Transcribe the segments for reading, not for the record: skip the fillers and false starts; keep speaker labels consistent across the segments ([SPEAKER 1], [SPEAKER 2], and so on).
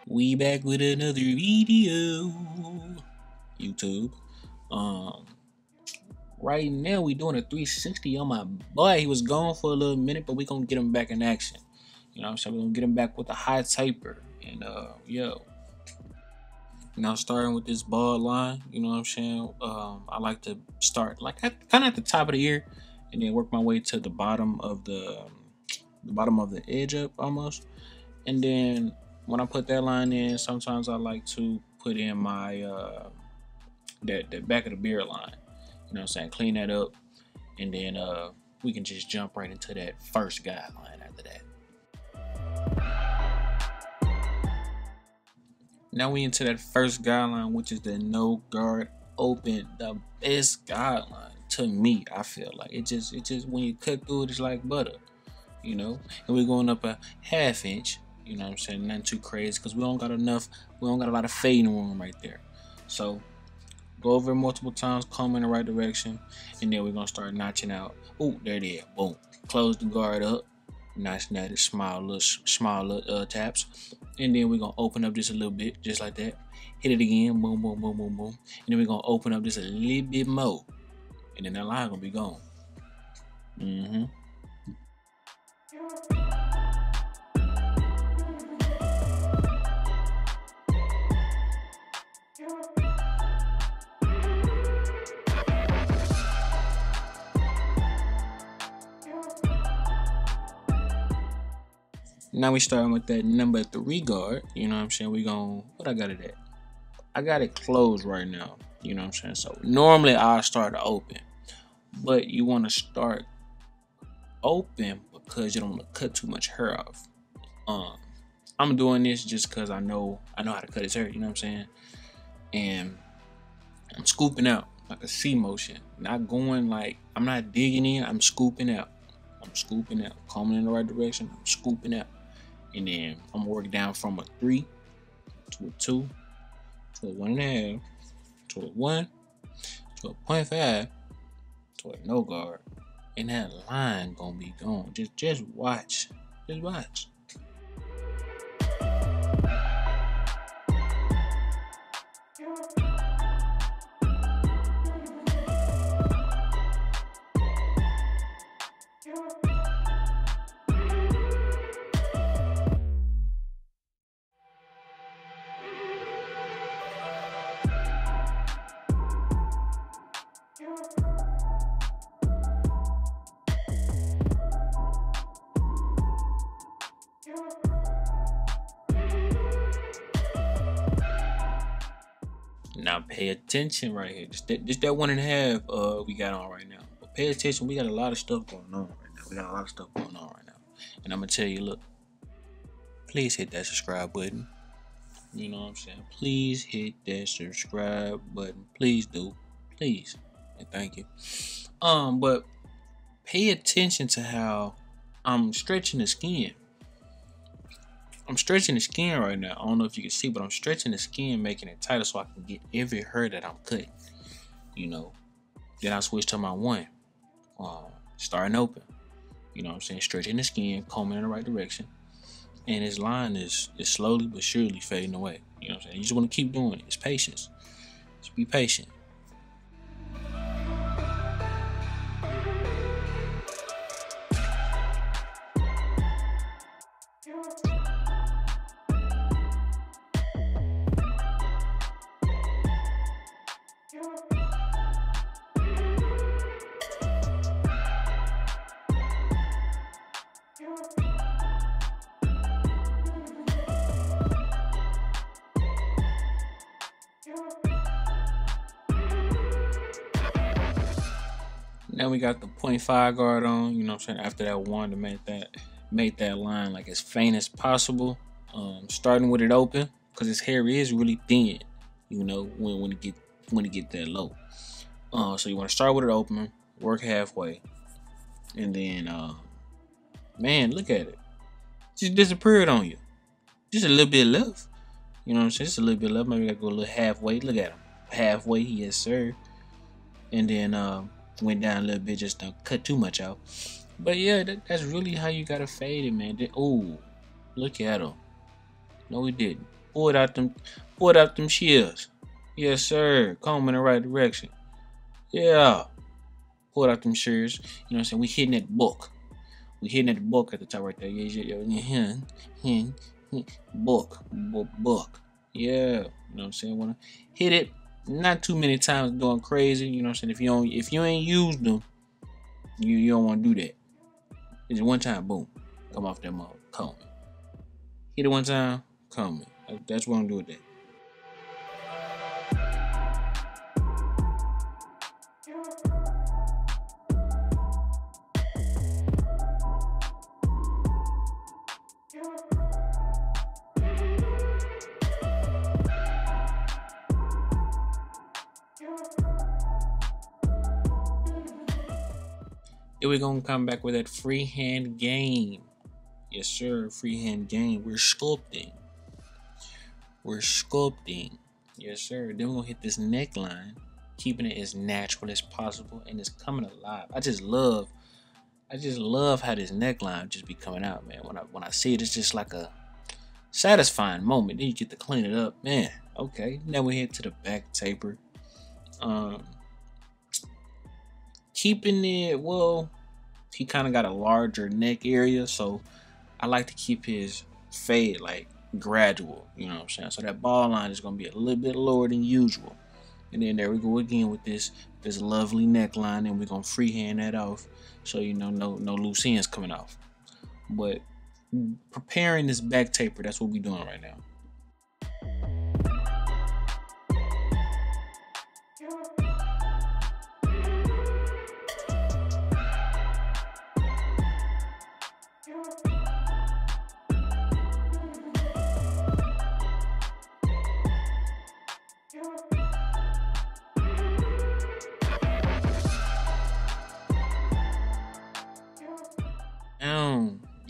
[SPEAKER 1] We back with another video, YouTube. Um, right now we doing a 360 on my boy. He was gone for a little minute, but we gonna get him back in action. You know what I'm saying? We're gonna get him back with a high taper. And yo. Now starting with this ball line, you know what I'm saying? I like to start like kind of at the top of the ear, and then work my way to the bottom of the edge up almost, and then when I put that line in, sometimes I like to put in my that back of the beard line. You know what I'm saying? Clean that up, and then we can just jump right into that first guideline after that. Now we into that first guideline, which is the no guard open, the best guideline to me. I feel like it just when you cut through it, it's like butter, you know. And we're going up a half inch. You know what I'm saying? Nothing too crazy because we don't got a lot of fading room right there. So go over it multiple times, comb in the right direction, and then we're gonna start notching out. Oh, there it is. Boom. Close the guard up. Nice, small little taps, and then we're gonna open up just a little bit, just like that. Hit it again. Boom, boom, boom, boom, boom, and then we're gonna open up just a little bit more, and then that line gonna be gone. Now we starting with that number 3 guard. You know what I'm saying? We gon' what I got it at? I got it closed right now. You know what I'm saying? So normally I'll start to open, but you want to start open because you don't want to cut too much hair off. I'm doing this just because I know how to cut his hair. You know what I'm saying? And I'm scooping out like a C motion, not going like I'm not digging in. I'm scooping out. Combing in the right direction. I'm scooping out. And then I'm gonna work down from a 3 to a 2 to a 1.5 to a 1 to a 0.5 to a no guard, and that line gonna be gone. Just watch. Now pay attention right here. Just that 1.5 we got on right now. But pay attention, we got a lot of stuff going on right now. And I'm gonna tell you, look, please hit that subscribe button. You know what I'm saying? Please hit that subscribe button. Please do. Please. And thank you. But pay attention to how I'm stretching the skin. I'm stretching the skin right now. I don't know if you can see, but I'm stretching the skin, making it tighter so I can get every hair that I'm cutting. You know. Then I switch to my 1. Starting open. You know what I'm saying? Stretching the skin, combing in the right direction. And his line is slowly but surely fading away. You know what I'm saying? You just want to keep doing it. It's patience. Just be patient. Now we got the 0.5 guard on, you know what I'm saying, after that 1 to make that line like as faint as possible. Starting with it open, because his hair is really thin, you know, when it get that low. So you want to start with it open, work halfway, and then man, look at it. Just disappeared on you. Just a little bit left. You know what I'm saying? Just a little bit left. Maybe I gotta go a little halfway. Look at him. Halfway, yes sir. And then went down a little bit, just don't cut too much out. But yeah, that's really how you gotta fade it, man. Oh, look at him. No, he didn't. Pull it out them, pull it out them shears. Yes, sir. Comb in the right direction. Yeah. Pull it out them shears. You know what I'm saying? We hitting that book. We hitting at the book at the top right there. Yeah. Book. Yeah. You know what I'm saying? Wanna hit it not too many times going crazy. You know what I'm saying? If you ain't used them, you don't want to do that. It's one time, boom. Come off that mug. Comb it. Hit it one time, comb it. That's what I'm doing with that. Then we're gonna come back with that freehand game. Yes, sir, freehand game. We're sculpting. Yes, sir. Then we're gonna hit this neckline, keeping it as natural as possible, and it's coming alive. I just love how this neckline just be coming out, man. When I see it, it's just like a satisfying moment. Then you get to clean it up, man. Okay, now we head to the back taper. Keeping it, well, he kind of got a larger neck area, so I like to keep his fade like gradual, you know what I'm saying? So that ball line is going to be a little bit lower than usual. And then there we go again with this lovely neckline, and we're going to freehand that off so you know no loose ends coming off. But preparing this back taper, that's what we're doing right now.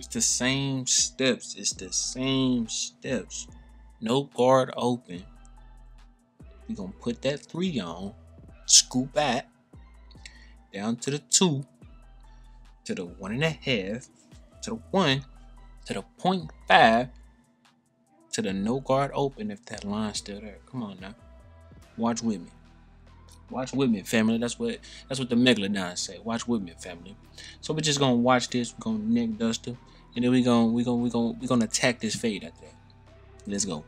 [SPEAKER 1] It's the same steps. No guard open. We're gonna put that 3 on, scoop back down to the 2, to the 1.5, to the 1, to the 0.5, to the no guard open if that line's still there. Come on now. Watch with me, family. That's what the Megalodon say. Watch with me, family. So we're just gonna watch this. We're gonna neck duster, and then we're gonna attack this fade after that. Let's go.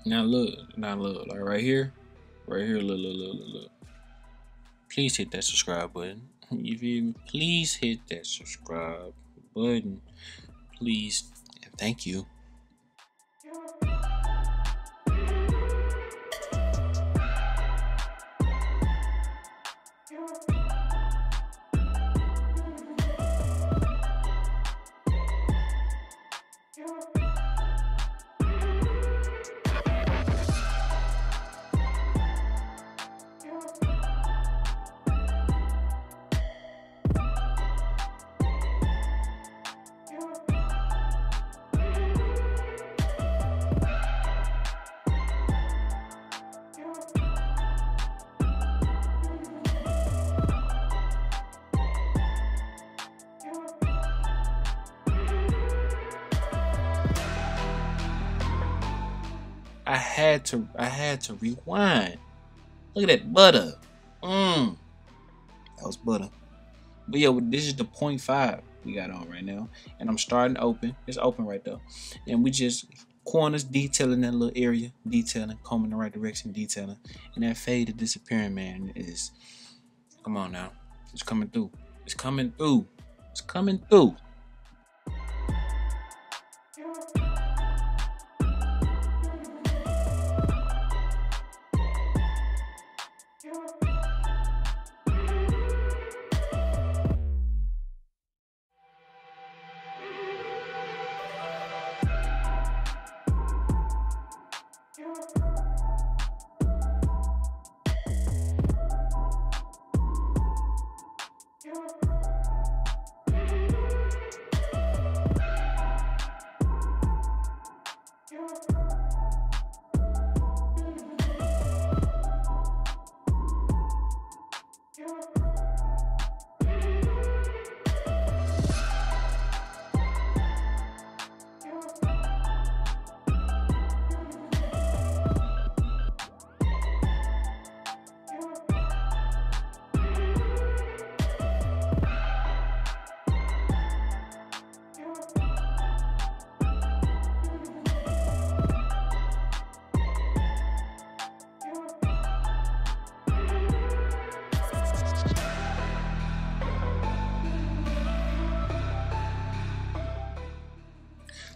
[SPEAKER 1] Now look, like right here, look. Please hit that subscribe button. You feel me? Please hit that subscribe button, please, and thank you. I had to rewind. Look at that butter. That was butter. But yeah, this is the 0.5 we got on right now. And I'm starting open. It's open right there. And we just corners detailing that little area. Detailing, combing in the right direction, detailing. And that fade is disappearing, man. Is, come on now. It's coming through. It's coming through. It's coming through.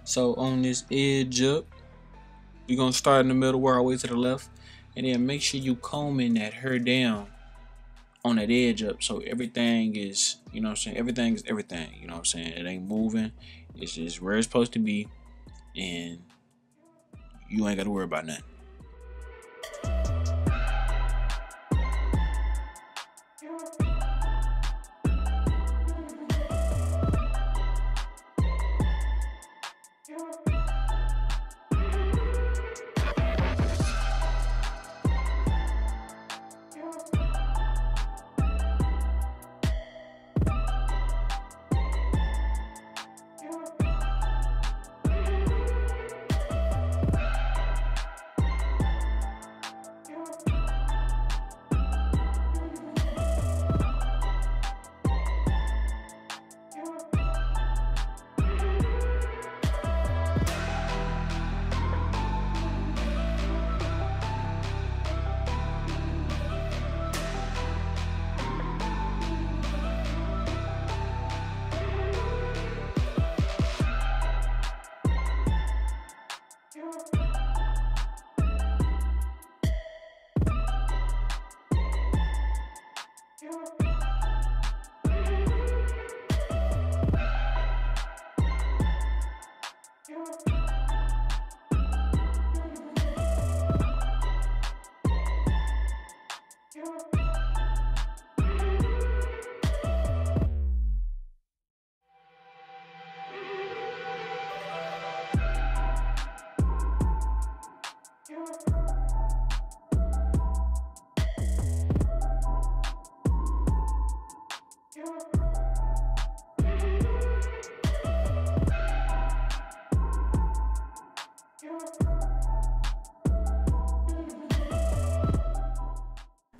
[SPEAKER 1] So on this edge up, we're gonna start in the middle, work our way to the left, and then make sure you combing that hair down on that edge up, so everything is, you know what I'm saying, everything is everything, you know what I'm saying, it ain't moving, it's just where it's supposed to be, and you ain't gotta worry about nothing.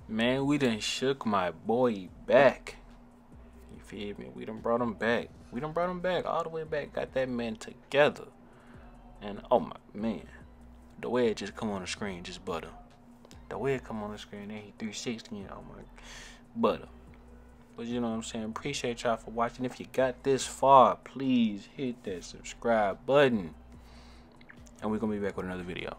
[SPEAKER 1] Man, we done shook my boy back. You feel me? We done brought him back. We done brought him back all the way back. Got that man together. And oh my man, The way it just come on the screen, just butter. The way it come on the screen, then he 360, you know, my butter. But you know what I'm saying? Appreciate y'all for watching. If you got this far, please hit that subscribe button. And we're gonna be back with another video.